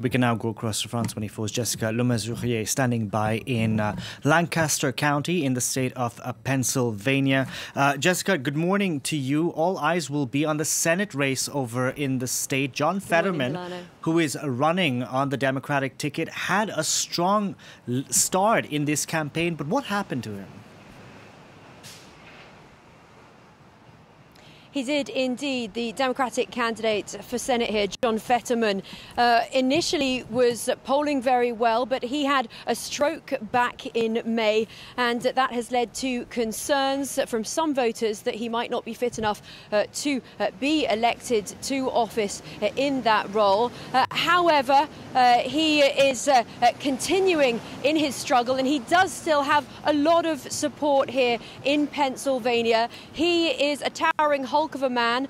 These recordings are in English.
We can now go across to France 24's Jessica Le Masurier standing by in Lancaster County in the state of Pennsylvania. Jessica, good morning to you. All eyes will be on the Senate race over in the state. John Fetterman, who is running on the Democratic ticket, had a strong start in this campaign, but what happened to him? He did indeed. The Democratic candidate for Senate here, John Fetterman, initially was polling very well, but he had a stroke back in May, and that has led to concerns from some voters that he might not be fit enough to be elected to office in that role. However, he is continuing in his struggle, and he does still have a lot of support here in Pennsylvania. He is a towering hulk of a man,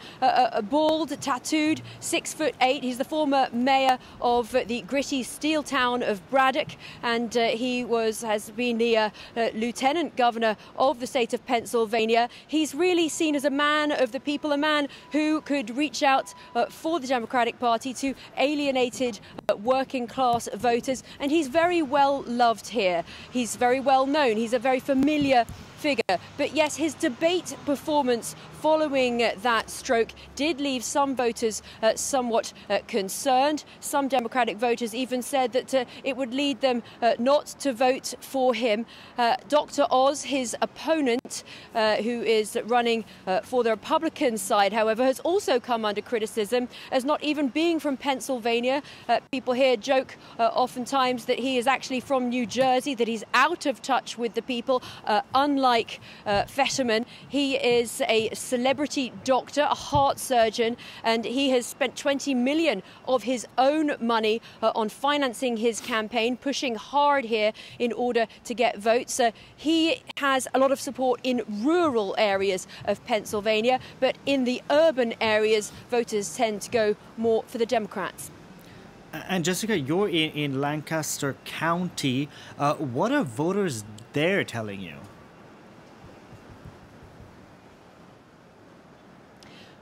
bald, tattooed, 6'8". He's the former mayor of the gritty steel town of Braddock, and he has been the lieutenant governor of the state of Pennsylvania. He's really seen as a man of the people, a man who could reach out for the Democratic Party to alienated working class voters, and he's very well loved here. He's very well known. He's a very familiar figure. But yes, his debate performance following that stroke did leave some voters somewhat concerned. Some Democratic voters even said that it would lead them not to vote for him. Dr. Oz, his opponent, who is running for the Republican side, however, has also come under criticism as not even being from Pennsylvania. People here joke oftentimes that he is actually from New Jersey, that he's out of touch with the people, unlike Fetterman. He is a celebrity doctor, a heart surgeon, and he has spent 20 million of his own money on financing his campaign, pushing hard here in order to get votes. He has a lot of support in rural areas of Pennsylvania, but in the urban areas, voters tend to go more for the Democrats. And Jessica, you're in Lancaster County. What are voters there telling you?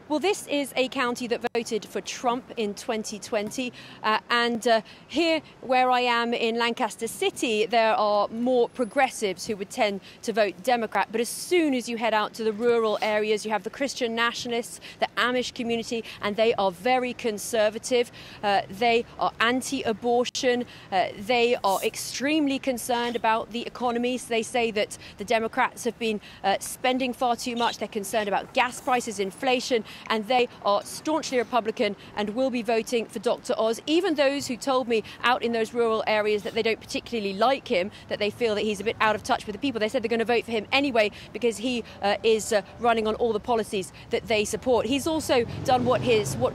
Well, this is a county that voted for Trump in 2020. And here, where I am in Lancaster City, there are more progressives who would tend to vote Democrat. But as soon as you head out to the rural areas, you have the Christian nationalists, the Amish community, and they are very conservative. They are anti-abortion. They are extremely concerned about the economy. So they say that the Democrats have been spending far too much. They're concerned about gas prices, inflation, and they are staunchly Republican and will be voting for Dr. Oz. Even those who told me out in those rural areas that they don't particularly like him, that they feel that he's a bit out of touch with the people, they said they're going to vote for him anyway because he is running on all the policies that they support. He's also done what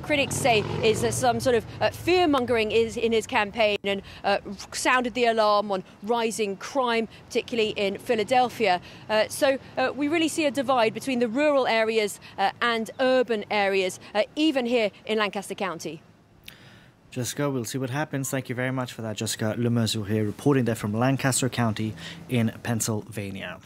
critics say is some sort of fear-mongering in his campaign and sounded the alarm on rising crime, particularly in Philadelphia. So we really see a divide between the rural areas and urban areas, even here in Lancaster County. Jessica, we'll see what happens. Thank you very much for that. Jessica Le Masurier reporting there from Lancaster County in Pennsylvania.